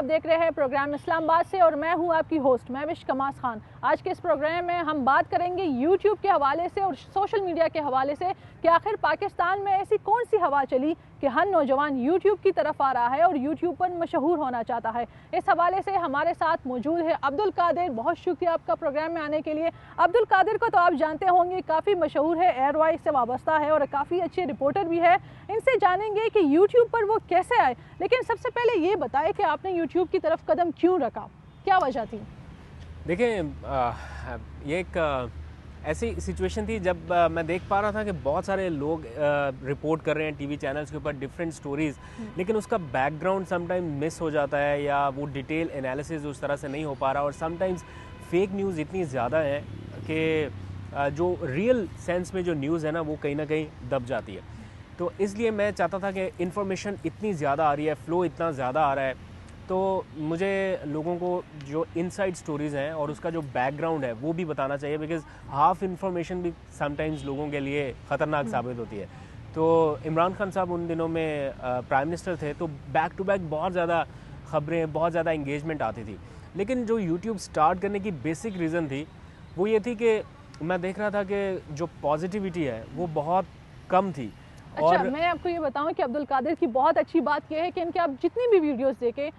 आप देख रहे हैं प्रोग्राम इस्लामाबाद से और मैं हूं आपकी होस्ट महविश कमास खान। आज के इस प्रोग्राम में हम बात करेंगे यूट्यूब के हवाले से और सोशल मीडिया के हवाले से कि आखिर पाकिस्तान में ऐसी कौन सी हवा चली कि हर नौजवान यूट्यूब की तरफ आ रहा है और यूट्यूब पर मशहूर होना चाहता है। इस हवाले से हमारे साथ मौजूद है अब्दुल कादिर। बहुत शुक्रिया आपका प्रोग्राम में आने के लिए। अब्दुल कादिर को तो आप जानते होंगे, काफ़ी मशहूर है, एयरवाइज से वाबस्ता है और काफ़ी अच्छे रिपोर्टर भी है। इनसे जानेंगे कि यूट्यूब पर वो कैसे आए। लेकिन सबसे पहले ये बताएं कि आपने यूट्यूब की तरफ कदम क्यों रखा, क्या वजह थी? देखिए, ये एक ऐसी सिचुएशन थी जब मैं देख पा रहा था कि बहुत सारे लोग रिपोर्ट कर रहे हैं टीवी चैनल्स के ऊपर डिफरेंट स्टोरीज़, लेकिन उसका बैकग्राउंड समटाइम मिस हो जाता है या वो डिटेल एनालिसिस उस तरह से नहीं हो पा रहा, और समटाइम्स फेक न्यूज़ इतनी ज़्यादा है कि जो रियल सेंस में जो न्यूज़ है ना वो कहीं ना कहीं दब जाती है। तो इसलिए मैं चाहता था कि इन्फॉर्मेशन इतनी ज़्यादा आ रही है, फ़्लो इतना ज़्यादा आ रहा है, तो मुझे लोगों को जो इनसाइड स्टोरीज़ हैं और उसका जो बैकग्राउंड है वो भी बताना चाहिए, बिकॉज़ हाफ इन्फॉर्मेशन भी समटाइम्स लोगों के लिए ख़तरनाक साबित होती है। तो इमरान खान साहब उन दिनों में प्राइम मिनिस्टर थे, तो बैक टू बैक बहुत ज़्यादा ख़बरें, बहुत ज़्यादा इंगेजमेंट आती थी। लेकिन जो यूट्यूब स्टार्ट करने की बेसिक रीज़न थी वो ये थी कि मैं देख रहा था कि जो पॉजिटिविटी है वो बहुत कम थी। अच्छा, और मैं आपको ये बताऊं कि अब्दुल कादिर की बहुत अच्छी बात यह है कि इनके आप जितनी भी वीडियोस देखें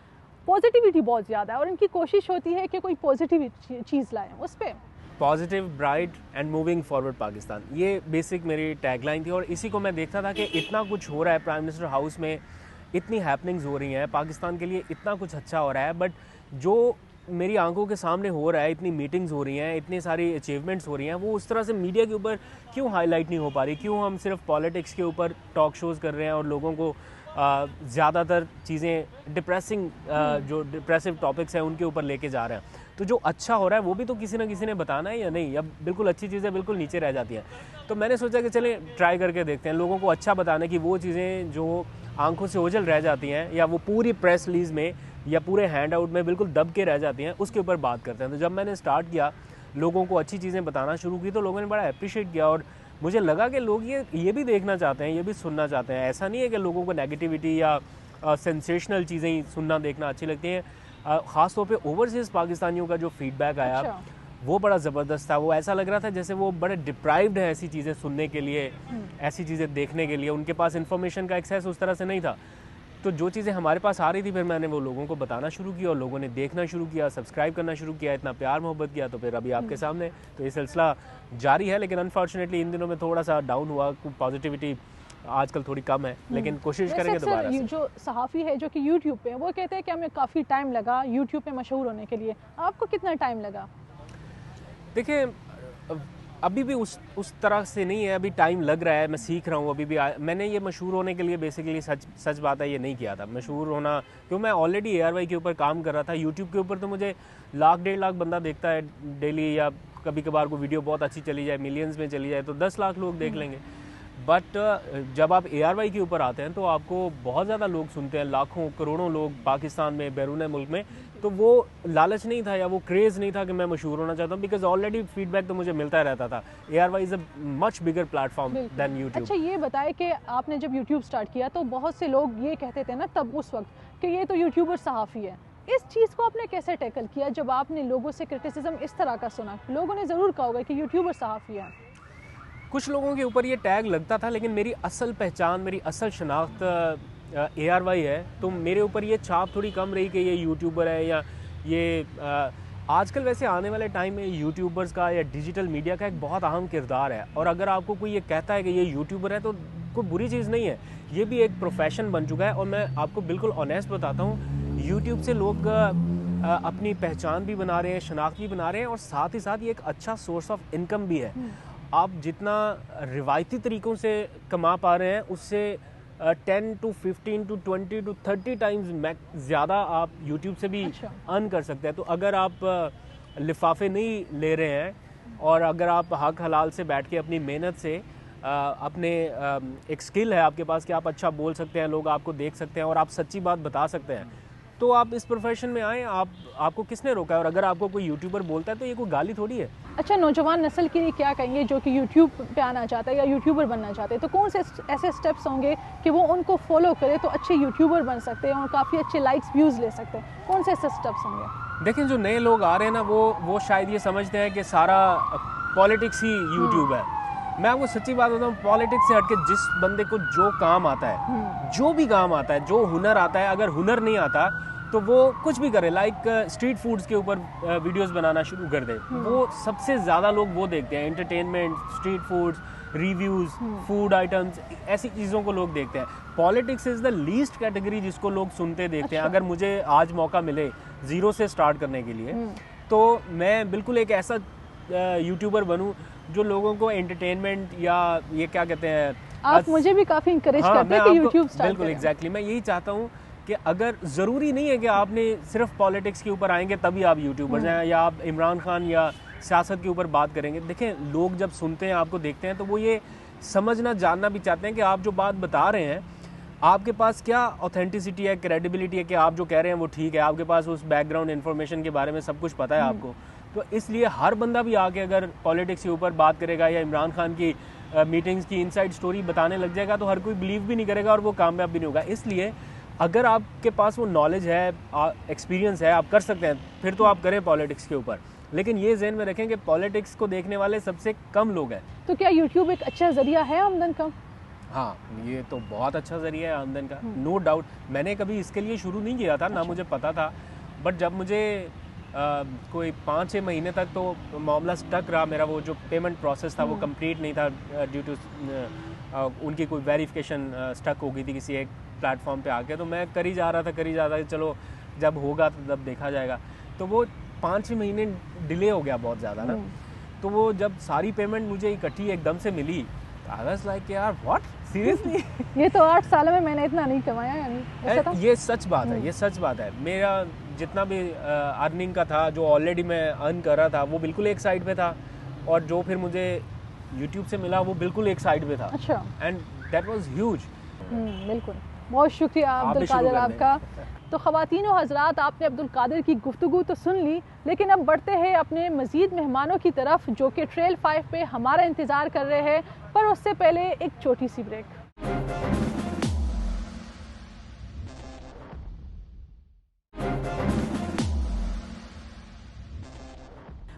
पॉजिटिविटी बहुत ज़्यादा है और इनकी कोशिश होती है कि कोई पॉजिटिव चीज़ लाएं उस पर। Positive, bright and moving forward Pakistan, ये बेसिक मेरी टैगलाइन थी। और इसी को मैं देखता था कि इतना कुछ हो रहा है प्राइम मिनिस्टर हाउस में, इतनी हैपनिंग्स हो रही हैं, पाकिस्तान के लिए इतना कुछ अच्छा हो रहा है, बट जो मेरी आंखों के सामने हो रहा है, इतनी मीटिंग्स हो रही हैं, इतनी सारी अचीवमेंट्स हो रही हैं, वो उस तरह से मीडिया के ऊपर क्यों हाईलाइट नहीं हो पा रही? क्यों हम सिर्फ पॉलिटिक्स के ऊपर टॉक शोज़ कर रहे हैं और लोगों को ज़्यादातर चीज़ें डिप्रेसिंग, जो डिप्रेसिव टॉपिक्स हैं उनके ऊपर लेके जा रहे हैं? तो जो अच्छा हो रहा है वो भी तो किसी ना किसी ने बताना है या नहीं? अब बिल्कुल अच्छी चीज़ें बिल्कुल नीचे रह जाती हैं। तो मैंने सोचा कि चलें ट्राई करके देखते हैं, लोगों को अच्छा बताने की वो चीज़ें जो आंखों से ओझल रह जाती हैं या वो पूरी प्रेस रिलीज़ में या पूरे हैंड आउट में बिल्कुल दब के रह जाती हैं, उसके ऊपर बात करते हैं। तो जब मैंने स्टार्ट किया, लोगों को अच्छी चीज़ें बताना शुरू की, तो लोगों ने बड़ा अप्रिशिएट किया और मुझे लगा कि लोग ये भी देखना चाहते हैं, ये भी सुनना चाहते हैं। ऐसा नहीं है कि लोगों को नेगेटिविटी या सेंसेशनल चीज़ें ही सुनना देखना अच्छी लगती हैं। ख़ास तौर पे ओवरसीज़ पाकिस्तानियों का जो फीडबैक आया, अच्छा। वो बड़ा ज़बरदस्त था। वो ऐसा लग रहा था जैसे वो बड़े डिप्राइव्ड हैं ऐसी चीज़ें सुनने के लिए, ऐसी चीज़ें देखने के लिए। उनके पास इन्फॉर्मेशन का एक्सेस उस तरह से नहीं था। तो जो चीज़ें हमारे पास आ रही थी, फिर मैंने वो लोगों को बताना शुरू किया और लोगों ने देखना शुरू किया, सब्सक्राइब करना शुरू किया, इतना प्यार मोहब्बत किया, तो फिर अभी आपके सामने तो ये सिलसिला जारी है। लेकिन अनफॉर्चुनेटली इन दिनों में थोड़ा सा डाउन हुआ, पॉजिटिविटी आजकल थोड़ी कम है, लेकिन कोशिश करेंगे दोबारा से। जो सहाफ़ी है जो कि यूट्यूब पे, वो कहते हैं कि हमें काफ़ी टाइम लगा यूट्यूब पे मशहूर होने के लिए। आपको कितना टाइम लगा? देखिए, अभी भी उस तरह से नहीं है, अभी टाइम लग रहा है, मैं सीख रहा हूँ अभी भी। मैंने ये मशहूर होने के लिए बेसिकली सच बात है ये नहीं किया था मशहूर होना, क्योंकि मैं ऑलरेडी ARY के ऊपर काम कर रहा था। यूट्यूब के ऊपर तो मुझे 1-1.5 लाख बंदा देखता है डेली, या कभी कभार को वीडियो बहुत अच्छी चली जाए, मिलियंस में चली जाए तो 10 लाख लोग देख लेंगे। बट जब आप ARY के ऊपर आते हैं तो आपको बहुत ज़्यादा लोग सुनते हैं, लाखों करोड़ों लोग पाकिस्तान में, बैरून मुल्क में। तो वो लालच नहीं था या वो क्रेज़ नहीं था कि मैं मशहूर होना चाहता हूँ, बिकॉज ऑलरेडी फीडबैक तो मुझे मिलता रहता था। ARY is a much bigger platform than YouTube. अच्छा, ये बताएं कि आपने जब यूट्यूब स्टार्ट किया तो बहुत से लोग ये कहते थे ना तब उस वक्त कि ये तो यूट्यूबर सहाफ़ी है। इस चीज़ को आपने कैसे टैकल किया जब आपने लोगों से क्रिटिसिज्म इस तरह का सुना? लोगों ने ज़रूर कहा होगा कि यूट्यूबर सहाफ़ी है। कुछ लोगों के ऊपर ये टैग लगता था, लेकिन मेरी असल पहचान, मेरी असल शनाख्त ARY है, तो मेरे ऊपर ये छाप थोड़ी कम रही कि ये यूट्यूबर है या ये आजकल वैसे आने वाले टाइम में यूट्यूबर्स का या डिजिटल मीडिया का एक बहुत अहम किरदार है। और अगर आपको कोई ये कहता है कि ये यूट्यूबर है तो कोई बुरी चीज़ नहीं है, ये भी एक प्रोफेशन बन चुका है। और मैं आपको बिल्कुल ऑनेस्ट बताता हूँ, यूट्यूब से लोग अपनी पहचान भी बना रहे हैं, शनाख्त भी बना रहे हैं, और साथ ही साथ ये एक अच्छा सोर्स ऑफ इनकम भी है। आप जितना रिवायती तरीक़ों से कमा पा रहे हैं उससे 10 to 15 to 20 to 30 टाइम्स ज़्यादा आप यूट्यूब से भी अर्न कर सकते हैं। तो अगर आप लिफाफे नहीं ले रहे हैं और अगर आप हक हलाल से बैठ के अपनी मेहनत से अपने एक स्किल है आपके पास कि आप अच्छा बोल सकते हैं, लोग आपको देख सकते हैं और आप सच्ची बात बता सकते हैं, तो आप इस प्रोफेशन में आए, आपको किसने रोका है? और अगर आपको कोई यूट्यूबर बोलता है तो ये कोई गाली थोड़ी है। अच्छा, नौजवान नस्ल के लिए क्या कहेंगे जो कि यूट्यूब पे आना चाहता है या यूट्यूबर बनना चाहते हैं, तो कौन से ऐसे स्टेप्स होंगे कि वो उनको फॉलो करे तो अच्छे यूट्यूबर बन सकते हैं और काफ़ी अच्छे लाइक्स व्यूज़ ले सकते हैं? कौन से ऐसे स्टेप्स होंगे? देखिए, जो नए लोग आ रहे हैं ना, वो शायद ये समझते हैं कि सारा पॉलिटिक्स ही यूट्यूब है। मैं आपको सच्ची बात बताऊँ, पॉलिटिक्स से हटके जिस बंदे को जो काम आता है, जो भी काम आता है, जो हुनर आता है, अगर हुनर नहीं आता तो वो कुछ भी करे। लाइक स्ट्रीट फूड्स के ऊपर वीडियोस बनाना शुरू कर दे, वो सबसे ज़्यादा लोग वो देखते हैं। Entertainment, street foods, reviews, food items, ऐसी चीज़ों को लोग देखते हैं। Politics is the least category जिसको लोग सुनते देखते हैं। अगर मुझे आज मौका मिले ज़ीरो से स्टार्ट करने के लिए, तो मैं बिल्कुल एक ऐसा यूट्यूबर बनूं जो लोगों को एंटरटेनमेंट या ये क्या कहते हैं, आप मुझे भी काफ़ी इंकरेज करते हैं कि यूट्यूब स्टार्ट बिल्कुल एग्जैक्टली मैं यही चाहता हूँ कि अगर ज़रूरी नहीं है कि आपने सिर्फ पॉलिटिक्स के ऊपर आएंगे तभी आप यूट्यूबर हैं, या आप इमरान खान या सियासत के ऊपर बात करेंगे। देखें, लोग जब सुनते हैं, आपको देखते हैं, तो वो ये समझना जानना भी चाहते हैं कि आप जो बात बता रहे हैं, आपके पास क्या ऑथेंटिसिटी है, क्रेडिबिलिटी है कि आप जो कह रहे हैं वो ठीक है, आपके पास उस बैकग्राउंड इन्फॉर्मेशन के बारे में सब कुछ पता है आपको। तो इसलिए हर बंदा भी आके अगर पॉलिटिक्स के ऊपर बात करेगा या इमरान खान की मीटिंग्स की इनसाइड स्टोरी बताने लग जाएगा, तो हर कोई बिलीव भी नहीं करेगा और वो कामयाब भी नहीं होगा। इसलिए अगर आपके पास वो नॉलेज है, एक्सपीरियंस है, आप कर सकते हैं, फिर तो आप करें पॉलिटिक्स के ऊपर। लेकिन ये ज़हन में रखें कि पॉलिटिक्स को देखने वाले सबसे कम लोग हैं। तो क्या यूट्यूब एक अच्छा ज़रिया है आमदन का? हाँ, ये तो बहुत अच्छा ज़रिया है आमदन का, नो डाउट। मैंने कभी इसके लिए शुरू नहीं किया था, ना मुझे पता था, बट जब मुझे कोई 5-6 महीने तक तो मामला स्टक रहा मेरा, वो जो पेमेंट प्रोसेस था वो कंप्लीट नहीं था ड्यू टू उनकी कोई वेरिफिकेशन स्टक हो गई थी किसी एक प्लेटफॉर्म पे आके। तो मैं करी जा रहा था, चलो जब होगा तो तब देखा जाएगा। तो वो 5-6 महीने डिले हो गया बहुत ज़्यादा ना। तो वो जब सारी पेमेंट मुझे इकट्ठी एकदम से मिली, आई वाज लाइक यार व्हाट, सीरियसली ये तो 8 सालों में मैंने इतना नहीं कमाया, यानी ऐसा था? ये सच बात है, ये सच बात है। मेरा जितना भी अर्निंग का था, जो ऑलरेडी मैं अर्न कर रहा था, वो बिल्कुल एक साइड पे था, और जो फिर मुझे यूट्यूब से मिला वो बिल्कुल एक साइड पे था। अच्छा। And that was huge. बिल्कुल, बहुत शुक्रिया अब्दुल कादिर आपका। तो ख़वातीन व हज़रात, आपने अब्दुल कादिर की गुफ्तगू तो सुन ली, लेकिन अब बढ़ते हैं अपने मज़ीद मेहमानों की तरफ जो कि ट्रेल 5 पे हमारा इंतज़ार कर रहे हैं। पर उससे पहले एक छोटी सी ब्रेक।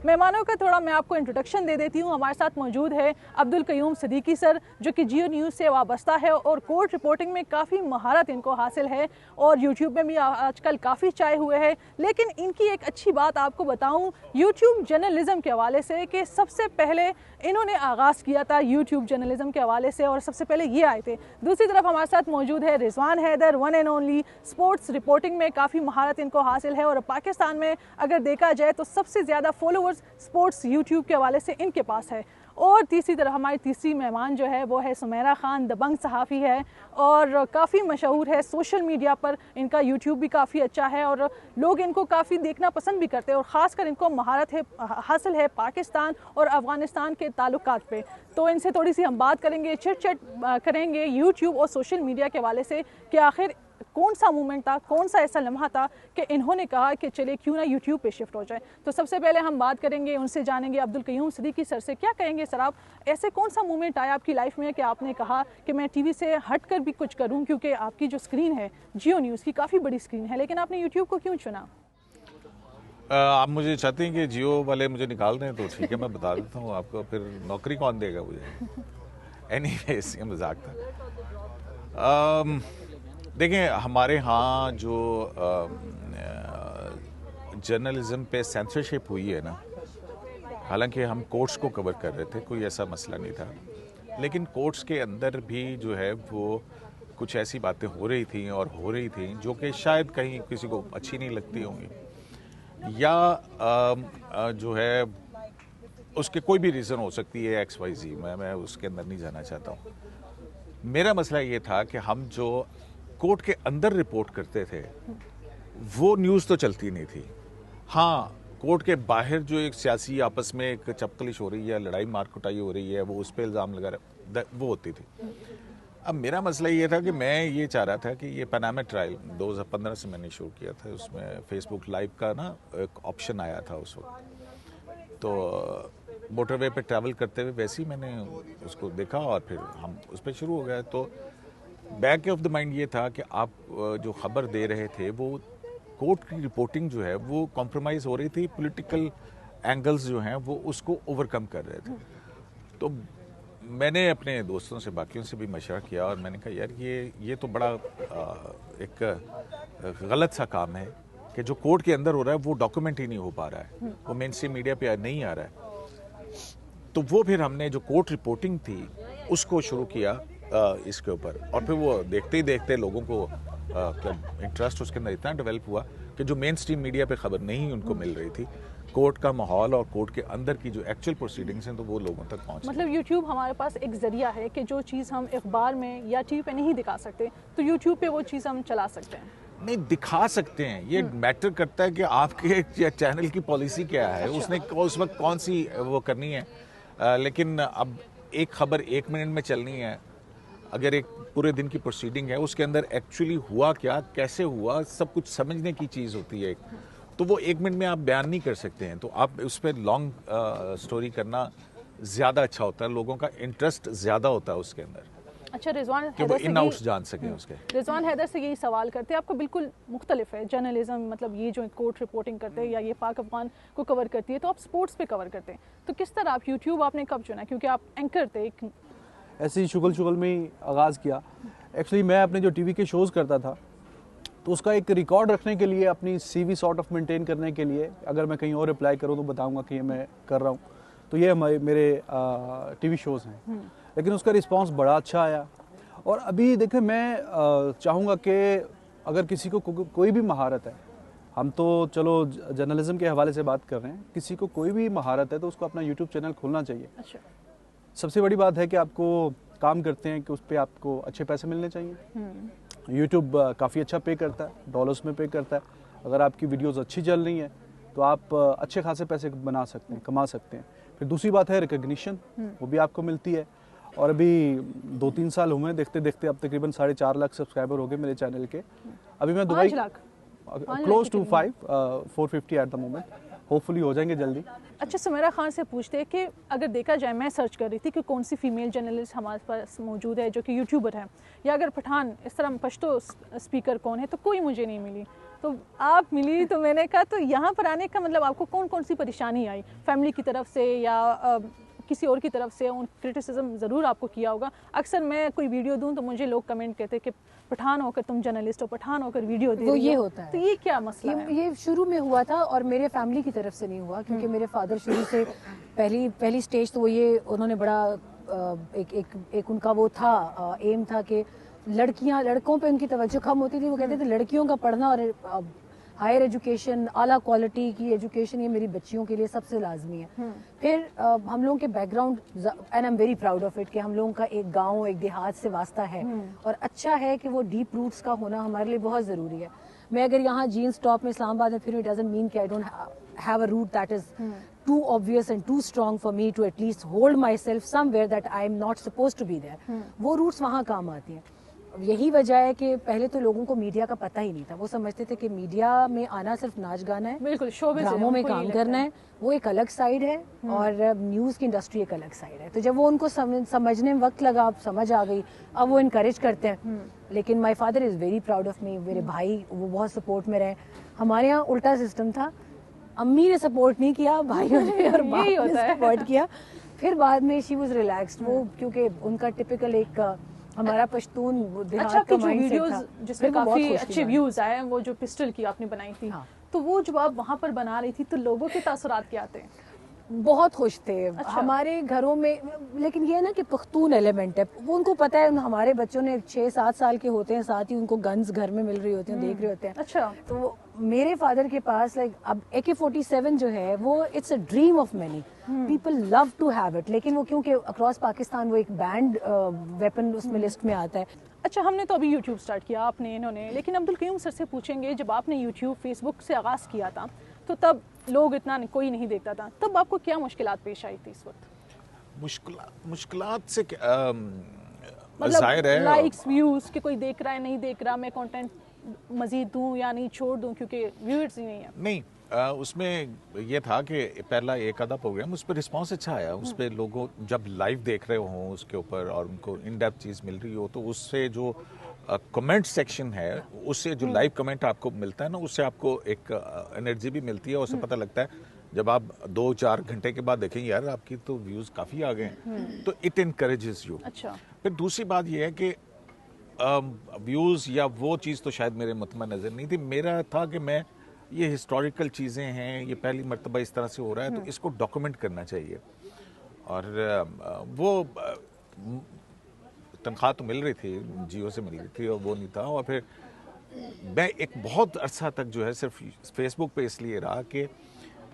मेहमानों का थोड़ा मैं आपको इंट्रोडक्शन दे देती हूँ। हमारे साथ मौजूद है अब्दुल कयूम सिद्दीकी सर, जो कि जियो न्यूज़ से वाबस्ता है और कोर्ट रिपोर्टिंग में काफ़ी महारत इनको हासिल है और यूट्यूब में भी आजकल काफ़ी चाहे हुए हैं। लेकिन इनकी एक अच्छी बात आपको बताऊँ यूट्यूब जर्नलिज़म के हवाले से, कि सबसे पहले इन्होंने आगाज़ किया था यूट्यूब जर्नलिज़म के हवाले से और सबसे पहले ये आए थे। दूसरी तरफ हमारे साथ मौजूद है Rizwan Haider, one and only. Sports reporting में काफ़ी महारत इनको हासिल है और पाकिस्तान में अगर देखा जाए तो सबसे ज़्यादा फॉलोअर्स स्पोर्ट्स यूट्यूब के हवाले से इनके पास है। और तीसरी तरफ हमारी तीसरी मेहमान जो है वो है सुमेरा खान, दबंग सहाफ़ी है और काफ़ी मशहूर है सोशल मीडिया पर। इनका यूट्यूब भी काफ़ी अच्छा है और लोग इनको काफ़ी देखना पसंद भी करते हैं और ख़ासकर इनको महारत है हासिल है पाकिस्तान और अफ़गानिस्तान के ताल्लुकात पे। तो इनसे थोड़ी सी हम बात करेंगे, चिट करेंगे यूट्यूब और सोशल मीडिया के हवाले से कि आखिर कौन सा मूवमेंट था, कौन सा ऐसा लम्हा था कि इन्होंने कहा कि चले क्यों ना यूट्यूब पे शिफ्ट हो जाए। तो सबसे पहले हम बात करेंगे, उनसे जानेंगे अब्दुल कयूम सिद्दीकी सर से। क्या कहेंगे सर आप, ऐसे कौन सा मूवमेंट आया आपकी लाइफ में कि आपने कहा कि मैं टीवी से हट कर भी कुछ करूं, क्योंकि आपकी जो स्क्रीन है जियो न्यूज़ की काफ़ी बड़ी स्क्रीन है, लेकिन आपने यूट्यूब को क्यों चुना? आप मुझे चाहते हैं कि जियो वाले मुझे निकाल दें तो ठीक है, मैं बता देता हूँ आपको, फिर नौकरी कौन देगा मुझे। एनीवेज, ये मजाक था। देखें, हमारे यहाँ जो जर्नलिज्म पे सेंसरशिप हुई है ना, हालांकि हम कोर्ट्स को कवर कर रहे थे, कोई ऐसा मसला नहीं था, लेकिन कोर्ट्स के अंदर भी जो है वो कुछ ऐसी बातें हो रही थी और हो रही थी जो कि शायद कहीं किसी को अच्छी नहीं लगती होंगी, या जो है उसके कोई भी रीज़न हो सकती है XYZ, मैं उसके अंदर नहीं जाना चाहता हूँ। मेरा मसला ये था कि हम जो कोर्ट के अंदर रिपोर्ट करते थे वो न्यूज़ तो चलती नहीं थी। हाँ, कोर्ट के बाहर जो एक सियासी आपस में एक चपकलिश हो रही है, लड़ाई मार कुटाई हो रही है, वो उस पर इल्ज़ाम लगा रहा, वो होती थी। अब मेरा मसला ये था कि मैं ये चाह रहा था कि ये पनामा ट्रायल 2015 से मैंने शुरू किया था, उसमें फेसबुक लाइव का ना एक ऑप्शन आया था उस वक्त, तो मोटरवे पे ट्रैवल करते हुए वैसे ही मैंने उसको देखा और फिर हम उस पर शुरू हो गए। तो बैक ऑफ द माइंड ये था कि आप जो खबर दे रहे थे वो कोर्ट की रिपोर्टिंग जो है वो कॉम्प्रोमाइज़ हो रही थी, पॉलिटिकल एंगल्स जो हैं वो उसको ओवरकम कर रहे थे। तो मैंने अपने दोस्तों से, बाकियों से भी मशवरा किया और मैंने कहा यार ये तो बड़ा एक गलत सा काम है कि जो कोर्ट के अंदर हो रहा है वो डॉक्यूमेंट ही नहीं हो पा रहा है, वो मेन स्ट्रीम मीडिया पे नहीं आ रहा है। तो वो फिर हमने जो कोर्ट रिपोर्टिंग थी उसको शुरू किया इसके ऊपर, और फिर वो देखते ही देखते लोगों को इंटरेस्ट उसके अंदर इतना डेवलप हुआ कि जो मेन स्ट्रीम मीडिया पे खबर नहीं उनको मिल रही थी, कोर्ट का माहौल और कोर्ट के अंदर की जो एक्चुअल प्रोसीडिंग्स हैं तो वो लोगों तक पहुंच। मतलब YouTube हमारे पास एक जरिया है कि जो चीज़ हम अखबार में या टीवी पे नहीं दिखा सकते तो YouTube पे वो चीज़ हम चला सकते हैं। नहीं दिखा सकते हैं, ये मैटर करता है कि आपके चैनल की पॉलिसी क्या है, उसने उस वक्त कौन सी वो करनी है। लेकिन अब एक खबर 1 मिनट में चलनी है, अगर एक पूरे दिन की प्रोसीडिंग है उसके अंदर एक्चुअली हुआ क्या, कैसे हुआ, सब कुछ समझने की चीज़ होती है, तो वो 1 मिनट में आप बयान नहीं कर सकते हैं। तो आप उस पर लॉन्ग स्टोरी करना ज़्यादा अच्छा होता है, लोगों का इंटरेस्ट ज़्यादा होता है उसके अंदर। अच्छा रिजवान कि वो इन आउट्स जान सकें उसके। रिजवान हैदर से यही सवाल करते हैं, आपका बिल्कुल मुख्तलिफ है जर्नलिज्म, मतलब ये जो कोर्ट रिपोर्टिंग करते हैं या ये पाक अफगान को कवर करती है, तो आप स्पोर्ट्स पे कवर करते हैं, तो किस तरह आप यूट्यूब आपने कब चुना, क्योंकि आप एंकर थे? ऐसे ही शुगल में ही आगाज़ किया। एक्चुअली मैं अपने जो टीवी के शोज़ करता था तो उसका एक रिकॉर्ड रखने के लिए, अपनी CV सॉर्ट ऑफ मेंटेन करने के लिए, अगर मैं कहीं और रिप्लाई करूँ तो बताऊँगा कि ये मैं कर रहा हूँ, तो ये मेरे TV शोज़ हैं। लेकिन उसका रिस्पांस बड़ा अच्छा आया। और अभी देखें, मैं चाहूँगा कि अगर किसी को कोई भी महारत है, हम तो चलो जर्नलिज्म के हवाले से बात कर रहे हैं, किसी को कोई भी महारत है तो उसको अपना यूट्यूब चैनल खोलना चाहिए। अच्छा। सबसे बड़ी बात है कि आपको काम करते हैं कि उस पर आपको अच्छे पैसे मिलने चाहिए। यूट्यूब काफ़ी अच्छा पे करता है, डॉलर्स में पे करता है। अगर आपकी वीडियोस अच्छी चल रही हैं तो आप अच्छे खासे पैसे बना सकते हैं, कमा सकते हैं। फिर दूसरी बात है रिकग्निशन, वो भी आपको मिलती है। और अभी 2-3 साल हुए हैं, देखते देखते अब तकरीबन 4.5 लाख सब्सक्राइबर हो गए मेरे चैनल के। अभी मैं Dubai close to 450 at the moment, hopefully हो जाएंगे जल्दी। अच्छा, सुमेरा खान से पूछते हैं कि अगर देखा जाए, मैं सर्च कर रही थी कि कौन सी फीमेल जर्नलिस्ट हमारे पास मौजूद है जो कि यूट्यूबर है, या अगर पठान इस तरह पश्तो स्पीकर कौन है, तो कोई मुझे नहीं मिली। तो आप मिली, तो मैंने कहा तो यहाँ पर आने का मतलब आपको कौन कौन सी परेशानी आई, फैमिली की तरफ से या किसी और की तरफ से? उन क्रिटिसिज्म ज़रूर आपको किया होगा। अक्सर मैं कोई वीडियो दूं तो मुझे लोग कमेंट कहते हैं कि पठान होकर तुम जर्नलिस्ट हो, पठान होकर वीडियो दे रही हो। ये होता है। तो ये क्या मसला है? ये शुरू में हुआ था और मेरे फैमिली की तरफ से नहीं हुआ, क्योंकि मेरे फादर शुरू से पहली स्टेज तो वो ये उन्होंने बड़ा एक उनका वो था, एम था कि लड़कों पे उनकी तवज्जो कम होती थी। वो कहते थे लड़कियों का पढ़ना और हायर एजुकेशन, आला क्वालिटी की एजुकेशन, ये मेरी बच्चियों के लिए सबसे लाजमी है। फिर हम लोगों के background, and I am very proud of it, कि हम लोगों का एक गांव, एक देहात से वास्ता है, और अच्छा है कि वो डीप रूट्स का होना हमारे लिए बहुत ज़रूरी है। मैं अगर यहाँ जीन्स टॉप में इस्लामाबाद में फिर, इट डजंट मीन कि I don't have a route that is too obvious and too strong for me to at least hold myself somewhere that I am not supposed to be there. वो roots वहाँ काम आती हैं। यही वजह है कि पहले तो लोगों को मीडिया का पता ही नहीं था। वो समझते थे कि मीडिया में आना सिर्फ नाच गाना है, बिल्कुल शोबिज़ है, ड्रामों में काम करना है, वो एक अलग साइड है, और न्यूज़ की इंडस्ट्री एक अलग साइड है। तो जब वो उनको समझने में वक्त लगा, अब समझ आ गई, अब वो इनकरेज करते हैं। लेकिन my father is very proud of me. मेरे भाई वो बहुत सपोर्ट में रहे। हमारे यहाँ उल्टा सिस्टम था, अम्मी ने सपोर्ट नहीं किया, भाइयों ने और बाप ने सपोर्ट किया। फिर बाद में शी वाज रिलैक्स्ड, वो क्योंकि उनका टिपिकल एक हमारा पश्तून देहात का माइंडसेट था, जिसमें काफी अच्छे व्यूज आए, वो जो पिस्टल की आपने बनाई थी। हाँ। तो वो जब आप वहाँ पर बना रही थी तो लोगों के तासुरात क्या थे? बहुत खुश थे। अच्छा। हमारे घरों में, लेकिन ये ना कि पख्तून एलिमेंट है, वो उनको पता है। हमारे बच्चों ने 6-7 साल के होते हैं, साथ ही उनको गन्स घर में मिल रही होती हैं, देख रहे होते हैं। अच्छा। तो मेरे फादर के पास अब AK-47 जो है वो it's a dream of many people, love to have it, लेकिन वो क्योंकि अक्रॉस पाकिस्तान वो एक बैंड वेपन उसमें लिस्ट में आता है। अच्छा, हमने तो अभी यूट्यूब स्टार्ट किया, आपने, इन्होंने, लेकिन अब्दुल कयूम सर से पूछेंगे, जब आपने यूट्यूब फेसबुक से आगाज़ किया था तो तब लोग इतना कोई नहीं देखता था, तब आपको क्या मुश्किलात पेश आई थी इस वक्त? मुश्किलात से जाहिर है लाइक्स व्यूज कि कोई देख रहा है नहीं देख रहा, मैं कंटेंट मजीद दूं या नहीं छोड़ दूं क्योंकि व्यूअर्स ही नहीं है? नहीं, उसमें ये था कि पहला एक आधा प्रोग्राम उस पर रिस्पांस अच्छा आया, उस पर लोगों जब लाइव देख रहे हों उसके ऊपर और उनको इन डेप्थ चीज़ मिल रही हो, तो उससे जो कमेंट सेक्शन है उससे जो लाइव कमेंट आपको मिलता है ना, उससे आपको एक एनर्जी भी मिलती है, उससे पता लगता है जब आप 2-4 घंटे के बाद देखेंगे यार आपकी तो व्यूज़ काफ़ी आ गए हैं, तो इट इनकरेजेस यू। अच्छा, फिर दूसरी बात ये है कि व्यूज़ या वो चीज़ तो शायद मेरे मुतमा नज़र नहीं थी, मेरा था कि मैं ये हिस्टोरिकल चीज़ें हैं, ये पहली मर्तबा इस तरह से हो रहा है, तो इसको डॉक्यूमेंट करना चाहिए। और वो तनख्वाह तो मिल रही थी, जियो से मिल रही थी और वो नहीं था। और फिर मैं एक बहुत अरसा तक जो है सिर्फ फेसबुक पे इसलिए रहा कि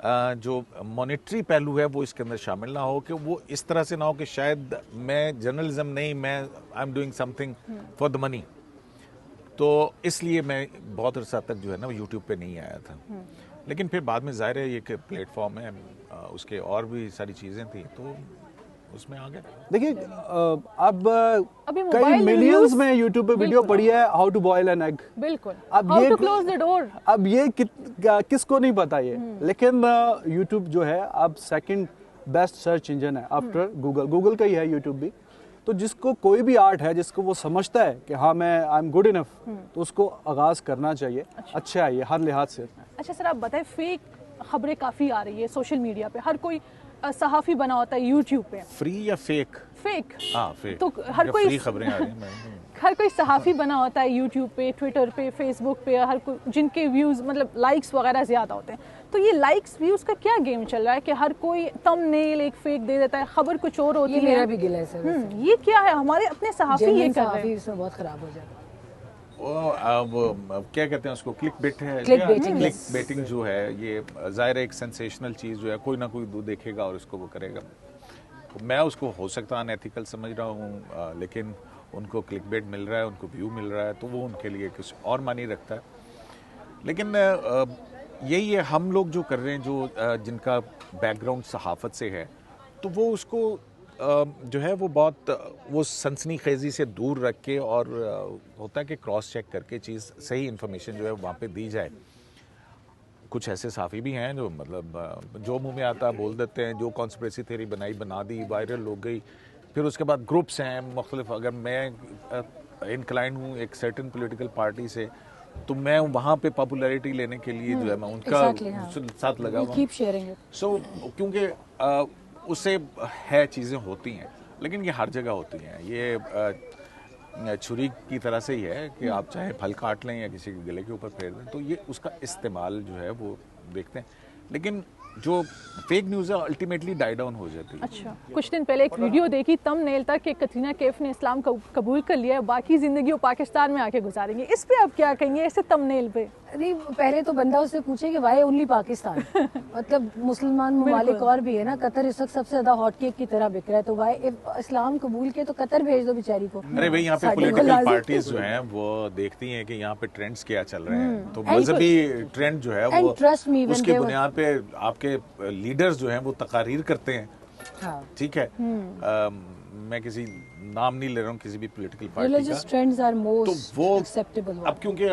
जो मॉनेटरी पहलू है वो इसके अंदर शामिल ना हो, कि वो इस तरह से ना हो कि शायद मैं जर्नलिज्म नहीं, मैं I am doing something for the money. तो इसलिए मैं बहुत अरसा तक जो है ना यूट्यूब पे नहीं आया था। लेकिन फिर बाद में ज़ाहिर है ये कि प्लेटफॉर्म है, उसके और भी सारी चीज़ें थी तो उसमें आ गए। देखिए अब अभी कई मोबाइल मिलियंस रिव्यूज में यूट्यूब पे वीडियो पड़ी है how to boil an egg. बिल्कुल, अब हाउ ये टू क्लोज द डोर। अब ये किसको नहीं पता ये, लेकिन यूट्यूब जो है अब सेकंड बेस्ट सर्च इंजन है आफ्टर गूगल। गूगल का ही है यूट्यूब भी। तो जिसको कोई भी आर्ट है, जिसको वो समझता है कि हाँ मैं आई एम गुड इनफ, तो उसको आगाज करना चाहिए। अच्छा है ये हर लिहाज से। अच्छा सर, आप बताएं, फेक खबरें काफ़ी आ रही है सोशल मीडिया पे, हर कोई सहाफ़ी बना होता है यूट्यूब पे। फ्री या फेक? फेक। हाँ फेक। तो हर कोई फ्री खबरें आ रही हैं हर कोई सहाफ़ी बना होता है यूट्यूब पे, ट्विटर पे, फेसबुक पे, हर कोई जिनके व्यूज़ मतलब लाइक्स वगैरह ज़्यादा होते हैं। तो ये लाइक्स व्यूज़ का क्या गेम चल रहा है कि हर कोई थंबनेल एक फेक दे देता है, खबर कुछ और होती है। मेरा भी गिला है सर। ये क्या है, हमारे अपने सहाफ़ी ये कर रहे हैं। इसमें बहुत खराब हो जाता है। वो क्या कहते हैं उसको, क्लिक बेट है। क्लिक बेटिंग, क्लिक बेटिंग जो है ये ज़ाहिर एक सेंसेशनल चीज़ जो है, कोई ना कोई देखेगा और उसको वो करेगा। मैं उसको हो सकता है अनएथिकल समझ रहा हूँ, लेकिन उनको क्लिक बेट मिल रहा है, उनको व्यू मिल रहा है, तो वो उनके लिए कुछ और मानी रखता है। लेकिन यही है, हम लोग जो कर रहे हैं, जो जिनका बैकग्राउंड सहाफ़त से है, तो वो उसको जो है वो बहुत वो सनसनीखेज़ी से दूर रख के, और होता है कि क्रॉस चेक करके चीज़ सही इन्फॉर्मेशन जो है वहाँ पे दी जाए। कुछ ऐसे साफ़ी भी हैं जो मतलब जो मुंह में आता बोल देते हैं, जो कॉन्स्पिरेसी थ्योरी बना दी, वायरल हो गई। फिर उसके बाद ग्रुप्स हैं मुख्तलिफ। अगर मैं इंक्लाइन हूँ एक सर्टेन पॉलिटिकल पार्टी से, तो मैं वहाँ पे पॉपुलैरिटी लेने के लिए जो है मैं उनका साथ लगा हुआ। सो क्योंकि उससे है चीज़ें होती हैं, लेकिन ये हर जगह होती हैं। ये छुरी की तरह से ही है कि आप चाहे फल काट लें या किसी के गले के ऊपर फेर दें, तो ये उसका इस्तेमाल जो है वो देखते हैं। लेकिन जो फेक न्यूज़ है अल्टीमेटली डाई डाउन हो जाती है। अच्छा, कुछ दिन पहले एक वीडियो देखी थंबनेल तक कि कतरीना कैफ ने इस्लाम कबूल कर लिया है, बाकी ज़िंदगी वो पाकिस्तान में आके गुजारेंगे। इस पे आप क्या कहेंगे ऐसे थंबनेल पे? नहीं, पहले तो बंदा उससे पूछे कि वाई ओनली पाकिस्तान मतलब मुसलमान ममालिक और भी है ना। कतर इस वक्त सबसे ज्यादा हॉट केक की तरह बिक रहा है, तो वाई इस्लाम कबूल के तो कतर भेज दो बेचारी को। अरे भाई, यहाँ पे पॉलिटिकल पार्टीज जो हैं वो देखती हैं कि यहाँ पे ट्रेंड्स क्या चल रहे हैं, तो मजहबी ट्रेंड जो है वो उसके बुनियाद पे आपके लीडर्स जो हैं वो तकारीर करते हैं। ठीक है, मैं किसी नाम नहीं ले रहा हूँ किसी भी पॉलिटिकल पार्टी का, ट्रेंड्स आर मोस्ट तो वो एक्सेप्टेबल। अब क्योंकि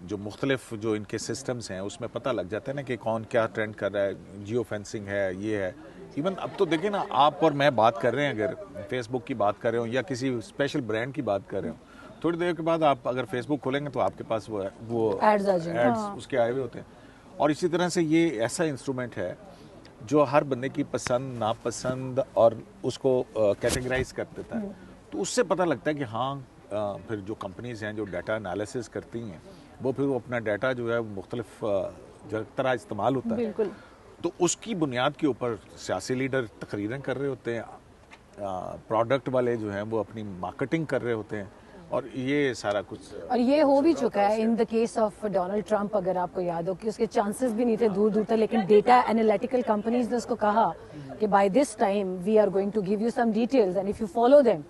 जो मुख्तलिफ जो इनके सिस्टम्स हैं उसमें पता लग जाता है ना कि कौन क्या ट्रेंड कर रहा है। जियो फेंसिंग है, ये है। इवन अब तो देखिए ना, आप और मैं बात कर रहे हैं, अगर फेसबुक की बात कर रहे हो या किसी स्पेशल ब्रांड की बात कर रहे हो, थोड़ी देर के बाद आप अगर फेसबुक खोलेंगे तो आपके पास वो एड्स उसके आए हुए होते हैं। और इसी तरह से ये ऐसा इंस्ट्रूमेंट है जो हर बंदे की पसंद नापसंद और उसको कैटेगराइज कर देता है। तो उससे पता लगता है कि हाँ, फिर जो कंपनीज हैं जो डाटा एनालिसिस करती हैं, वो फिर वो अपना डाटा जो है मुख्तलिफ तरह इस्तेमाल होता है, तो उसकी बुनियाद के ऊपर सियासी लीडर तकरीरें कर रहे होते हैं, प्रोडक्ट वाले जो हैं वो अपनी मार्केटिंग कर रहे होते हैं, और ये सारा कुछ और ये हो भी चुका है in the case of Donald Trump. अगर आपको याद हो कि उसके चांसेस भी नहीं थे दूर दूर तक, लेकिन डेटा एनालिटिकल कंपनीज ने उसको कहा कि by this time we are going to give you some details and if you follow them,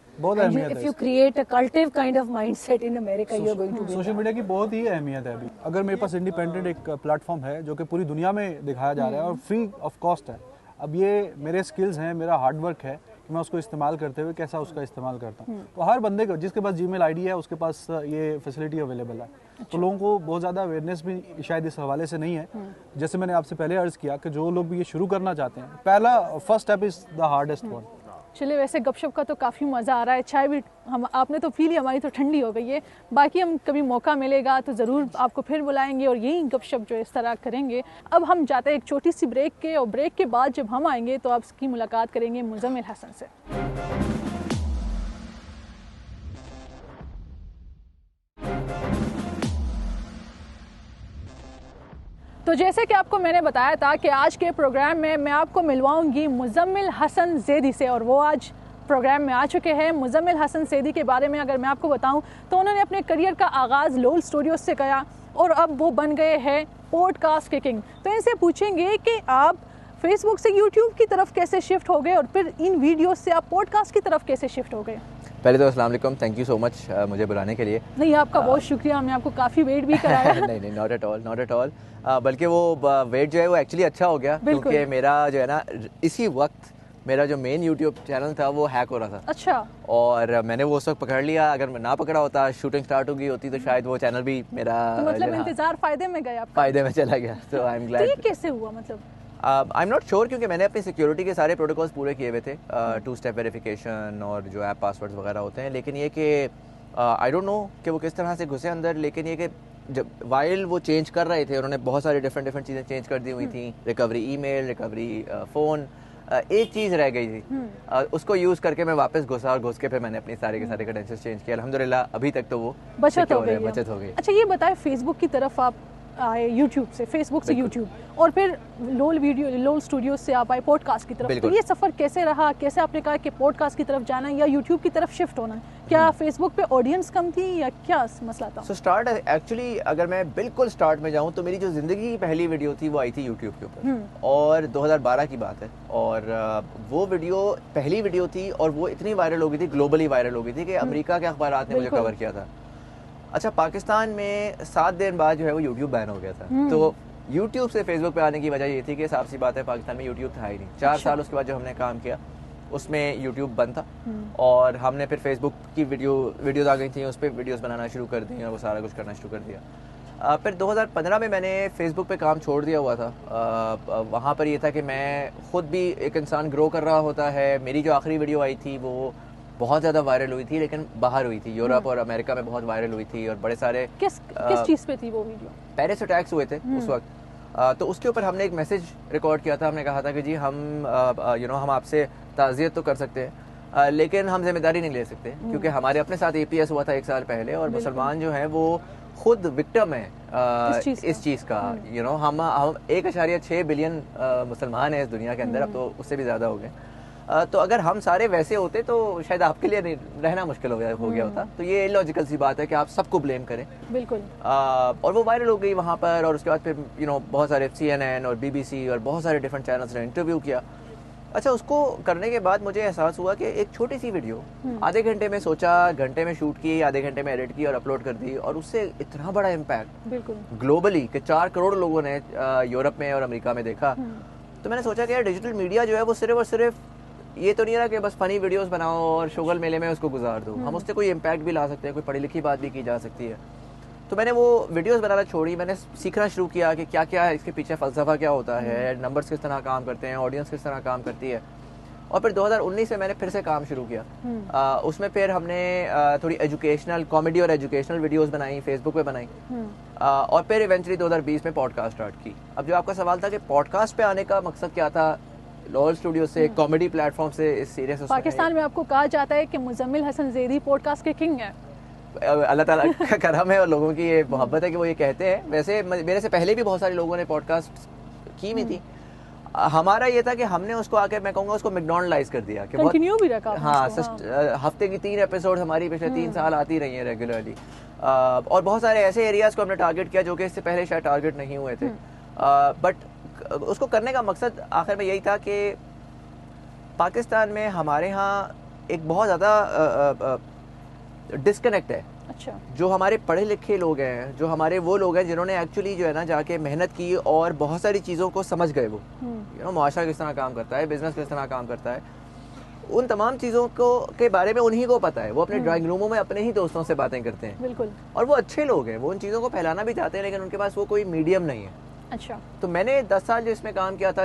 if you create a collective kind of mindset in America, you are going to. Social media की बहुत ही अहमियत है अभी। अगर मेरे पास independent एक platform है जो कि पूरी दुनिया में दिखाया जा रहा है और फ्री ऑफ कॉस्ट है, अब ये मेरे स्किल्स हैं, मेरा हार्डवर्क है, मैं उसको इस्तेमाल करते हुए कैसा उसका इस्तेमाल करता हूँ। तो हर बंदे को जिसके पास जीमेल आईडी है उसके पास ये फैसिलिटी अवेलेबल है। तो लोगों को बहुत ज़्यादा अवेयरनेस भी शायद इस हवाले से नहीं है। जैसे मैंने आपसे पहले अर्ज़ किया कि जो लोग भी ये शुरू करना चाहते हैं, पहला first step is the hardest one. चलिए, वैसे गपशप का तो काफ़ी मज़ा आ रहा है, चाय भी हम आपने तो पी ली, हमारी तो ठंडी हो गई है। बाकी हम कभी मौका मिलेगा तो ज़रूर आपको फिर बुलाएंगे और यही गपशप जो इस तरह करेंगे। अब हम जाते हैं एक छोटी सी ब्रेक के, और ब्रेक के बाद जब हम आएंगे तो आपकी मुलाकात करेंगे मुज़म्मिल हसन से। तो जैसे कि आपको मैंने बताया था कि आज के प्रोग्राम में मैं आपको मिलवाऊंगी मुज़म्मिल हसन ज़ैदी से, और वो आज प्रोग्राम में आ चुके हैं। मुज़म्मिल हसन ज़ैदी के बारे में अगर मैं आपको बताऊं तो उन्होंने अपने करियर का आगाज़ लोल स्टूडियोज से किया और अब वो बन गए हैं पॉडकास्ट के किंग। तो इनसे पूछेंगे कि आप फेसबुक से यूट्यूब की तरफ कैसे शिफ्ट हो गए और फिर इन वीडियोस से आप पॉडकास्ट की तरफ कैसे शिफ्ट हो गए। पहले तो अस्सलाम वालेकुम, थैंक यू सो मच मुझे बुलाने के लिए। नहीं, आपका बहुत शुक्रिया, हमने आपको काफ़ी वेट भी कराया। नहीं, नॉट एट ऑल। बल्कि वो वेट जो है वो एक्चुअली अच्छा हो गया, क्योंकि मेरा जो है ना इसी वक्त मेरा जो मेन यूट्यूब चैनल था वो हैक हो रहा था। अच्छा। और मैंने वो उस वक्त पकड़ लिया, अगर मैं ना पकड़ा होता, शूटिंग स्टार्ट हो गई होती तो शायद वो चैनल भी मेरा तो मतलब इंतजार फायदे में गया आपका? फायदे में चला गया। तो आई एम ग्लैड। ये कैसे हुआ मतलब? आई एम नॉट श्योर, क्योंकि मैंने अपनी सिक्योरिटी के सारे प्रोटोकॉल्स पूरे किए हुए थे, 2 स्टेप वेरिफिकेशन और जो ऐप पासवर्ड्स वगैरह होते हैं। लेकिन ये कि आई डोंट नो कि वो किस तरह से घुसे अंदर, लेकिन ये कि जब वाइल वो चेंज कर रहे थे, उन्होंने बहुत सारी डिफरेंट चीज़ें चेंज कर दी हुई थी, रिकवरी ईमेल, रिकवरी फ़ोन, एक चीज़ रह गई थी, उसको यूज़ करके मैं वापस घुसा और घुस के फिर मैंने अपनी सारे के सारे क्रेडेंशियल्स चेंज किया। अल्हम्दुलिल्लाह अभी तक तो वो बचत हो गई। अच्छा, ये बताएं, फेसबुक की तरफ आप आए यूट्यूब से, फेसबुक से यूट्यूब, और फिर लोल स्टूडियो से आप आए पॉडकास्ट की तरफ। तो ये सफ़र कैसे रहा? कैसे आपने कहा कि पॉडकास्ट की तरफ जाना है या यूट्यूब की तरफ शिफ्ट होना है? क्या फेसबुक पे ऑडियंस कम थी या क्या मसला था? सो स्टार्ट एक्चुअली अगर मैं बिल्कुल स्टार्ट में जाऊँ तो मेरी जो ज़िंदगी की पहली वीडियो थी वो आई थी यूट्यूब के ऊपर, और 2012 की बात है। और वो वीडियो पहली वीडियो थी और वो इतनी वायरल हो गई थी, ग्लोबली वायरल हो गई थी कि अमेरिका के अखबारात ने मुझे कवर किया था। अच्छा, पाकिस्तान में 7 दिन बाद जो है वो यूट्यूब बैन हो गया था। तो यूट्यूब से फेसबुक पे आने की वजह ये थी कि साफ सी बात है, पाकिस्तान में यूट्यूब था ही नहीं। 4 साल उसके बाद जो हमने काम किया उसमें यूट्यूब बंद था, और हमने फिर फेसबुक की वीडियोज़ आ गई थी, उस पर वीडियोज़ बनाना शुरू कर दी और वो सारा कुछ करना शुरू कर दिया। फिर 2015 में मैंने फेसबुक पे काम छोड़ दिया हुआ था। वहाँ पर ये था कि मैं ख़ुद भी एक इंसान ग्रो कर रहा होता है। मेरी जो आखिरी वीडियो आई थी वो बहुत ज़्यादा वायरल हुई थी, लेकिन बाहर हुई थी, यूरोप और अमेरिका में बहुत वायरल हुई थी, और बड़े सारे किस चीज़ पे थी वो वीडियो? पेरिस अटैक्स हुए थे उस वक्त। तो उसके ऊपर हमने एक मैसेज रिकॉर्ड किया था। हमने कहा था कि जी हम हम आपसे ताज़ियत तो कर सकते हैं, लेकिन हम जिम्मेदारी नहीं ले सकते, क्योंकि हमारे अपने साथ APS हुआ था 1 साल पहले, और मुसलमान जो हैं वो खुद विक्टिम है इस चीज़ का। हम 1.6 बिलियन मुसलमान हैं इस दुनिया के अंदर, अब तो उससे भी ज़्यादा हो गए। तो अगर हम सारे वैसे होते तो शायद आपके लिए रहना मुश्किल हो गया होता। तो ये इलॉजिकल सी बात है कि आप सबको ब्लेम करें। बिल्कुल। और वो वायरल हो गई वहाँ पर, और उसके बाद फिर बहुत सारे CNN और BBC और बहुत सारे डिफरेंट चैनल्स ने इंटरव्यू किया। अच्छा, उसको करने के बाद मुझे एहसास हुआ कि एक छोटी सी वीडियो आधे घंटे में सोचा, घंटे में शूट की, आधे घंटे में एडिट की और अपलोड कर दी, और उससे इतना बड़ा इम्पैक्ट ग्लोबली कि 4 करोड़ लोगों ने यूरोप में और अमेरिका में देखा। तो मैंने सोचा कि यार डिजिटल मीडिया जो है वो सिर्फ और सिर्फ ये तो नहीं रहा कि बस फनी वीडियोस बनाओ और शुगल मेले में उसको गुजार दो। हम उससे कोई इम्पैक्ट भी ला सकते हैं, कोई पढ़ी लिखी बात भी की जा सकती है। तो मैंने वो वीडियोस बनाना छोड़ी, मैंने सीखना शुरू किया कि क्या क्या है इसके पीछे फ़लसफ़ा क्या होता है, नंबर्स किस तरह काम करते हैं, ऑडियंस किस तरह काम करती है। और फिर 2019 में मैंने फिर से काम शुरू किया। उसमें फिर हमने थोड़ी एजुकेशनल कॉमेडी और एजुकेशनल वीडियोस बनाई, फेसबुक पे बनाई, और फिर इवेंचुअली 2020 में पॉडकास्ट स्टार्ट की। अब जो आपका सवाल था कि पॉडकास्ट पे आने का मकसद क्या था, लोल स्टूडियो से, कॉमेडी प्लेटफॉर्म से, इस सीरियस पाकिस्तान में आपको कहा जाता है कि मुज़म्मिल हसन ज़ैदी पॉडकास्ट के किंग है। अल्लाह ताला का करम है और लोगों की ये मोहब्बत है कि वो ये कहते हैं। वैसे मेरे से पहले भी बहुत सारे लोगों ने पॉडकास्ट की हुई थी। हमारा ये था कि हमने उसको आके, मैं कहूँगा उसको मैकडॉनलाइज कर दिया कि कंटिन्यू भी रखा। हाँ, हफ्ते की 3 एपिसोड हमारी पिछले 3 साल आती रही हैं रेगुलरली। और बहुत सारे ऐसे एरियाज को हमने टारगेट किया जो कि इससे पहले शायद टारगेट नहीं हुए थे। बट उसको करने का मकसद आखिर में यही था कि पाकिस्तान में हमारे यहाँ एक बहुत ज़्यादा डिस्कनेक्ट है। अच्छा। जो हमारे पढ़े लिखे लोग हैं, जो हमारे वो लोग हैं जिन्होंने एक्चुअली जो है ना जाके मेहनत की और बहुत सारी चीज़ों को समझ गए, वो मुआशरा किस तरह काम करता है, बिजनेस किस तरह काम करता है, उन तमाम चीज़ों को के बारे में उन्हीं को पता है। वो अपने ड्राइंग रूमों में अपने ही दोस्तों से बातें करते हैं। बिल्कुल। और वो अच्छे लोग हैं, वो उन चीज़ों को फैलाना भी चाहते हैं, लेकिन उनके पास वो कोई मीडियम नहीं है। अच्छा। तो मैंने 10 साल जो इसमें काम किया था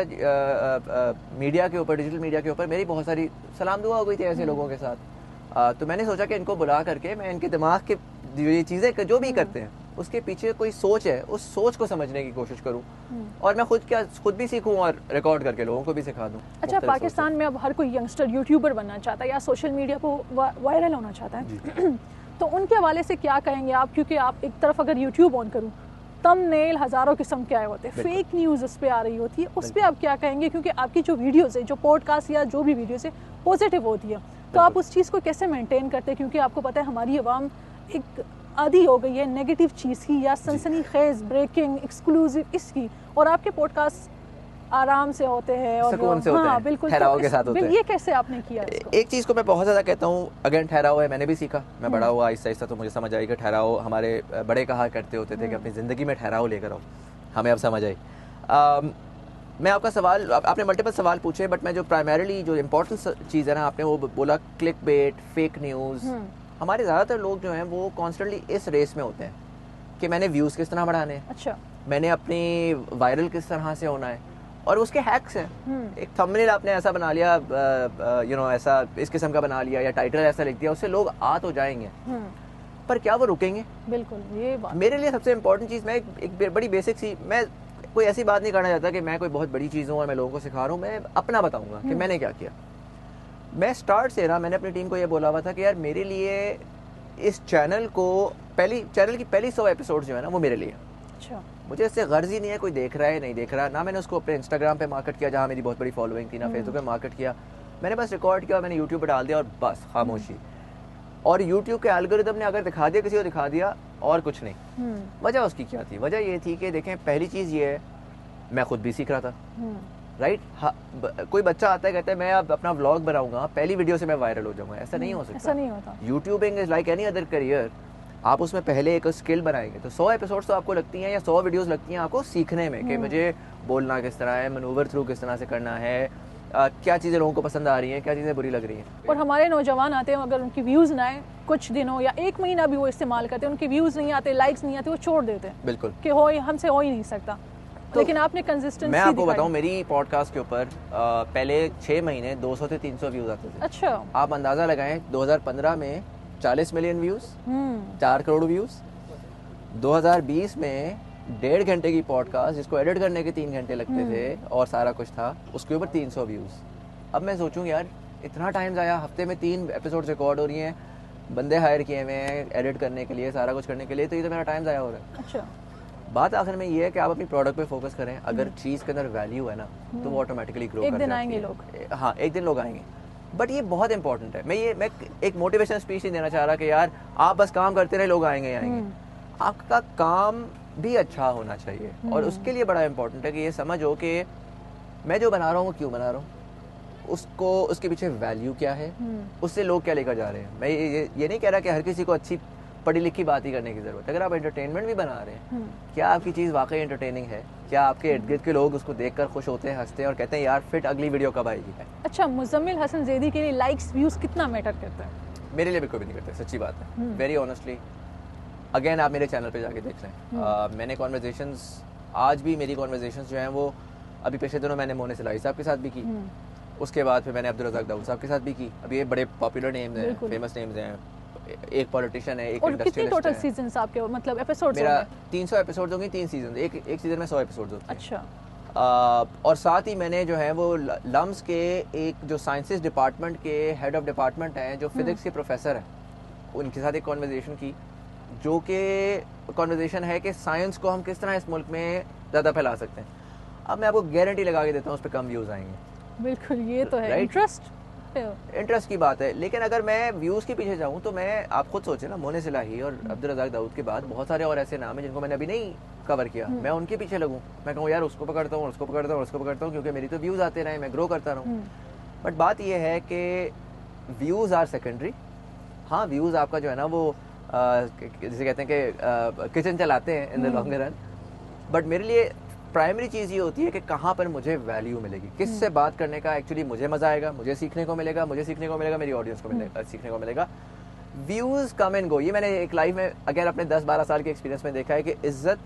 मीडिया के ऊपर, डिजिटल मीडिया के ऊपर, मेरी बहुत सारी सलाम दुआ हो गई थी ऐसे लोगों के साथ। तो मैंने सोचा कि इनको बुला करके मैं इनके दिमाग के ये चीज़ें जो भी करते हैं उसके पीछे कोई सोच है, उस सोच को समझने की कोशिश करूं और मैं खुद भी सीखूं और रिकॉर्ड करके लोगों को भी सिखा दूं। अच्छा, पाकिस्तान में अब हर कोई यंगस्टर यूट्यूबर बनना चाहता है या सोशल मीडिया पर वायरल होना चाहता है तो उनके हवाले से क्या कहेंगे आप? क्योंकि आप एक तरफ अगर यूट्यूब ऑन करूं, थंबनेल हज़ारों किस्म के आए होते हैं, फेक न्यूज़ उस पर आ रही होती है, उस पर आप क्या कहेंगे? क्योंकि आपकी जो वीडियोस है, जो पॉडकास्ट या जो भी वीडियोस है, पॉजिटिव होती है, तो आप उस चीज़ को कैसे मेंटेन करते हैं? क्योंकि आपको पता है हमारी आवाम एक आदी हो गई है नेगेटिव चीज़ की या सनसनी खेज, ब्रेकिंग, एक्सक्लूसिव इसकी, और आपके पॉडकास्ट आराम से होते हैं और सुकून से होते हैं, बिल्कुल ठहराव के साथ होते हैं। ये कैसे आपने किया इसको? एक चीज़ को मैं बहुत ज़्यादा कहता हूँ, अगेन ठहराव है, मैंने भी सीखा, मैं बड़ा हुआ आहिस्ता आहिस्ता तो मुझे समझ आई कि ठहराव, हमारे बड़े कहा करते होते थे कि अपनी ज़िंदगी में ठहराव लेकर आओ, हमें अब समझ आई। मैं आपका सवाल, आपने मल्टीपल सवाल पूछे, बट मैं जो प्राइमरीली जो इम्पोर्टेंट चीज़ है ना, आपने वो बोला क्लिक बेट, फेक न्यूज़। हमारे ज़्यादातर लोग जो हैं वो कॉन्स्टेंटली इस रेस में होते हैं कि मैंने व्यूज़ किस तरह बढ़ाने हैं, अच्छा, मैंने अपनी वायरल किस तरह से होना है, और उसके हैक्स हैं। एक थंबनेल आपने ऐसा बना लिया, ऐसा इस किस्म का बना लिया, या टाइटल ऐसा लिख दिया, उससे लोग आ तो जाएंगे, पर क्या वो रुकेंगे? बिल्कुल, ये बात मेरे लिए सबसे इम्पोर्टेंट चीज़, मैं एक बड़ी बेसिक सी, मैं कोई ऐसी बात नहीं करना चाहता कि मैं कोई बहुत बड़ी चीज़ हूँ और मैं लोगों को सिखा रहा हूँ, मैं अपना बताऊँगा कि मैंने क्या किया। मैं स्टार्ट से ना, मैंने अपनी टीम को ये बोला हुआ था कि यार मेरे लिए इस चैनल की पहली 100 एपिसोड जो है ना, वो मेरे लिए। अच्छा, मुझे इससे गर्ज ही नहीं है कोई देख रहा है नहीं देख रहा, ना मैंने उसको अपने इंस्टाग्राम पे मार्केट किया जहाँ मेरी बहुत बड़ी फॉलोइंग थी, ना फेसबुक पे मार्केट किया, मैंने बस रिकॉर्ड किया और मैंने यूट्यूब पे डाल दिया और बस खामोशी। और यूट्यूब के एल्गोरिदम ने अगर दिखा दिया, किसी को दिखा दिया, और कुछ नहीं। वजह उसकी क्या थी? वजह ये थी कि देखें, पहली चीज़ ये है, मैं खुद भी सीख रहा था, राइट। कोई बच्चा आता है, कहता है मैं अब अपना व्लॉग बनाऊंगा, पहली वीडियो से मैं वायरल हो जाऊंगा, ऐसा नहीं हो सकता, ऐसा नहीं होता। YouTubing is like any other career. आप उसमें पहले एक स्किल बनाएंगे, तो 100 एपिसोड्स तो आपको लगती हैं या 100 वीडियोस लगती हैं आपको सीखने में कि मुझे बोलना किस तरह है, मैनूवर थ्रू किस तरह से करना है, क्या चीज़ें लोगों को पसंद आ रही हैं, क्या चीज़ें बुरी लग रही हैं। और हमारे नौजवान आते हैं, अगर उनकी व्यूज़ ना आए कुछ दिनों या 1 महीना भी वो इस्तेमाल करते हैं, उनके व्यूज़ नहीं आते, लाइक्स नहीं आते, वो छोड़ देते हैं। बिल्कुल, कि हमसे हो ही नहीं सकता। तो लेकिन आपने कंसिस्टेंसी, मैं आपको बताऊं, मेरी पॉडकास्ट के ऊपर पहले 6 महीने 200 से 300 व्यूज़ आते थे। अच्छा, आप अंदाज़ा लगाएं, 2015 में 40 मिलियन व्यूज़, 4 करोड़ व्यूज़। 2020 में 1.5 घंटे की पॉडकास्ट जिसको एडिट करने के 3 घंटे लगते थे और सारा कुछ था, उसके ऊपर 300 व्यूज़। अब मैं सोचूं यार, इतना टाइम ज़ाया, हफ्ते में 3 एपिसोड रिकॉर्ड हो रही हैं, बंदे हायर किए हुए हैं एडिट करने के लिए, सारा कुछ करने के लिए, तो ये तो मेरा टाइम ज़ाया हो रहा है। अच्छा, बात आखिर में ये है कि आप अपनी प्रोडक्ट पे फोकस करें, अगर चीज़ के अंदर वैल्यू है ना, तो वो ऑटोमेटिकली ग्रो कर जाती है। एक दिन आएंगे लोग। हाँ, एक दिन लोग आएंगे, बट ये बहुत इंपॉर्टेंट है। मैं एक मोटिवेशन स्पीच नहीं देना चाह रहा कि यार आप बस काम करते रहे, लोग आएंगे आएंगे। आपका काम भी अच्छा होना चाहिए, और उसके लिए बड़ा इंपॉर्टेंट है कि ये समझो कि मैं जो बना रहा हूँ वो क्यों बना रहा हूँ, उसके पीछे वैल्यू क्या है, उससे लोग क्या लेकर जा रहे हैं। मैं ये नहीं कह रहा कि हर किसी को अच्छी पढ़ी लिखी बात ही करने की जरूरत है। अगर आप एंटरटेनमेंट भी बना रहे हैं, क्या आपकी चीज़ वाकई एंटरटेनिंग है? क्या आपके इर्द गिर्द के लोग उसको देखकर खुश होते हैं, हंसते हैं और कहते हैं यार फिट अगली वीडियो कब आएगी? अच्छा, मुज़म्मिल हसन ज़ैदी के लिए लाइक्स व्यूज़ कितना मैटर करता है? मेरे लिए बिल्कुल भी नहीं करते, सच्ची बात है, वेरी ऑनेस्टली। अगेन आप मेरे चैनल पे जाके देख लें, मैंने कॉन्वर्जेशंस, आज भी मेरी कॉन्वर्जेशंस जो हैं वो, अभी पिछले दिनों मैंने मोने सिलाई साहब के साथ भी की, उसके बाद फिर मैंने अब्दुल रज़ाक दाऊद साहब के साथ भी की। अब ये बड़े पॉपुलर नेम्स हैं, फेमस नेम्स हैं, एक पॉलिटिशियन है, एक इंडस्ट्रियलिस्ट है। कितनी टोटल सीजन्स आपके, मतलब एपिसोड्स? मेरा 300 एपिसोड्स होंगे, 3 सीजन, एक सीजन में 100 एपिसोड्स होते हैं। अच्छा। और साथ ही मैंने जो है वो लम्स के एक जो साइंसेस डिपार्टमेंट के हेड ऑफ डिपार्टमेंट हैं, जो फिजिक्स के प्रोफेसर हैं, उनके साथ एक कॉन्वर्जेशन की, जो कि कॉन्वर्जेशन है कि साइंस को हम किस तरह इस मुल्क में ज़्यादा फैला सकते हैं। अब मैं आपको गारंटी लगा के देता हूँ उस पर कम व्यूज़ आएंगे। बिल्कुल, ये तो है, इंटरेस्ट की बात है। लेकिन अगर मैं व्यूज़ के पीछे जाऊँ तो मैं, आप खुद सोचें ना, मोने सिलाही और अब्दुल रज़ाक दाऊद के बाद बहुत सारे और ऐसे नाम हैं जिनको मैंने अभी नहीं कवर किया, मैं उनके पीछे लगूँ, मैं कहूँ यार उसको पकड़ता हूँ, उसको पकड़ता हूँ, उसको पकड़ता हूँ, क्योंकि मेरी तो व्यूज़ आते रहे, मैं ग्रो करता रहूँ। बट बात यह है कि व्यूज़ आर सेकेंडरी। हाँ, व्यूज़ आपका जो है ना वो जिसे कहते हैं कि किचन चलाते हैं in the long run, but मेरे लिए प्राइमरी चीज़ ये होती है कि कहाँ पर मुझे वैल्यू मिलेगी, किससे बात करने का एक्चुअली मुझे मज़ा आएगा, मुझे सीखने को मिलेगा, मेरी ऑडियंस को मिलेगा, सीखने को मिलेगा। व्यूज़ कम एंड गो, ये मैंने एक लाइफ में अगर अपने 10-12 साल के एक्सपीरियंस में देखा है कि इज्जत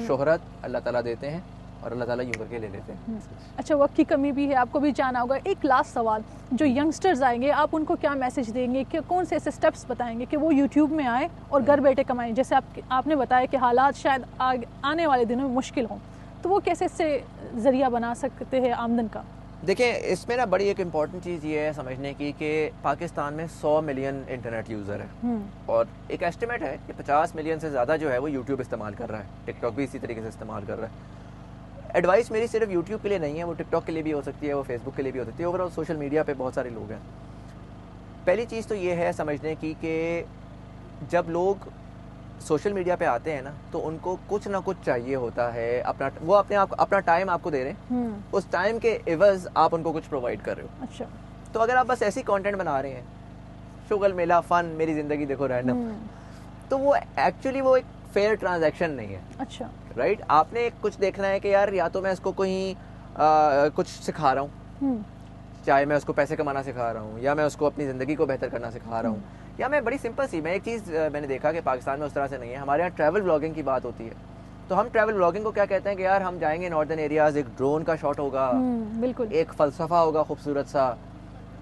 शोहरत अल्लाह ताला देते हैं और अल्लाह ताला यूं करके ले लेते हैं। अच्छा, वक्त की कमी भी है, आपको भी जाना होगा। एक लास्ट सवाल, जो यंगस्टर्स आएंगे आप उनको क्या मैसेज देंगे, कि कौन से ऐसे स्टेप्स बताएंगे कि वो यूट्यूब में आए और घर बैठे कमाएं? जैसे आपने बताया कि हालात शायद आने वाले दिनों में मुश्किल हों, तो वो कैसे इससे ज़रिया बना सकते हैं आमदन का? देखिए, इसमें ना बड़ी एक इम्पॉर्टेंट चीज़ ये है समझने की कि पाकिस्तान में 100 मिलियन इंटरनेट यूज़र है और एक एस्टिमेट है कि 50 मिलियन से ज़्यादा जो है वो यूट्यूब इस्तेमाल कर रहा है, टिकटॉक भी इसी तरीके से इस्तेमाल कर रहा है। एडवाइस मेरी सिर्फ यूट्यूब के लिए नहीं है, वो टिकटॉक के लिए भी हो सकती है, वो फेसबुक के लिए भी हो सकती है, ओवरऑल सोशल मीडिया पे बहुत सारे लोग हैं। पहली चीज़ तो ये है समझने की कि जब लोग सोशल मीडिया पे आते हैं ना तो उनको कुछ ना कुछ चाहिए होता है, वो अपने आप अपना टाइम आपको दे रहे हैं, उस टाइम के एवज आप उनको कुछ प्रोवाइड कर रहे हो। अच्छा, तो अगर आप बस ऐसी कंटेंट बना रहे हैं, शुगल मेला फन मेरी ज़िंदगी देखो रैंडम, तो वो एक्चुअली वो एक फेयर ट्रांजैक्शन नहीं है। अच्छा, राइट, आपने कुछ देखना है कि यार या तो मैं इसको कहीं कुछ सिखा रहा हूँ, चाहे मैं उसको पैसे कमाना सिखा रहा हूँ या मैं उसको अपनी ज़िंदगी को बेहतर करना सिखा रहा हूँ, या मैं बड़ी सिंपल सी, मैं एक चीज़ मैंने देखा कि पाकिस्तान में उस तरह से नहीं है। हमारे यहाँ ट्रैवल व्लॉगिंग की बात होती है तो हम ट्रैवल व्लॉगिंग को क्या कहते हैं कि यार हम जाएंगे नॉर्दर्न एरियाज, एक ड्रोन का शॉट होगा, बिल्कुल एक फ़लसफ़ा होगा खूबसूरत सा,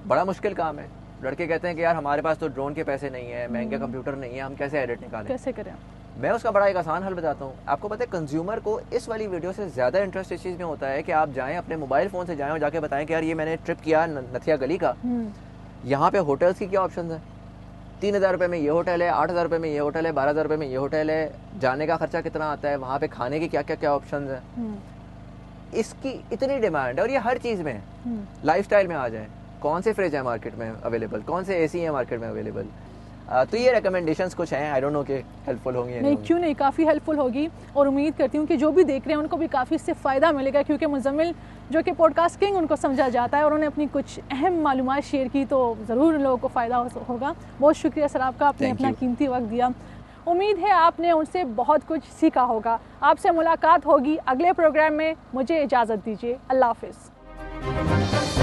बड़ा मुश्किल काम है। लड़के कहते हैं कि यार हमारे पास तो ड्रोन के पैसे नहीं है, महंगे कंप्यूटर नहीं है, हम कैसे एडिट निकालें, कैसे करें? मैं उसका बड़ा एक आसान हल बताता हूँ। आपको पता है कंज्यूमर को इस वाली वीडियो से ज़्यादा इंटरेस्ट इस चीज़ में होता है कि आप जाएं अपने मोबाइल फ़ोन से जाएं और जाके बताएं कि यार ये मैंने ट्रिप किया नथिया गली का, यहाँ पे होटल्स की क्या ऑप्शन है, 3000 रुपये में ये होटल है, 8000 रुपये में ये होटल है, 12000 रुपये में ये होटल है, जाने का खर्चा कितना आता है, वहाँ पे खाने की क्या क्या क्या ऑप्शन है। इसकी इतनी डिमांड है और ये हर चीज़ में है। लाइफस्टाइल में आ जाए, कौन से फ्रिज है मार्केट में अवेलेबल, कौन से एसी है मार्केट में अवेलेबल, तो ये रिकमेंडेशंस कुछ हैं, आई डोंट नो कि हेल्पफुल होंगी। नहीं, क्यों नहीं, काफ़ी हेल्पफुल होगी और उम्मीद करती हूँ कि जो भी देख रहे हैं उनको भी काफ़ी इससे फ़ायदा मिलेगा, क्योंकि मुज़म्मिल जो कि पॉडकास्ट किंग उनको समझा जाता है और उन्होंने अपनी कुछ अहम मालूमात शेयर की, तो ज़रूर उन लोगों को फ़ायदा होगा। बहुत शुक्रिया सर आपका, आपने अपना कीमती वक्त दिया। उम्मीद है आपने उनसे बहुत कुछ सीखा होगा। आपसे मुलाकात होगी अगले प्रोग्राम में, मुझे इजाज़त दीजिए, अल्लाह हाफ़िज़।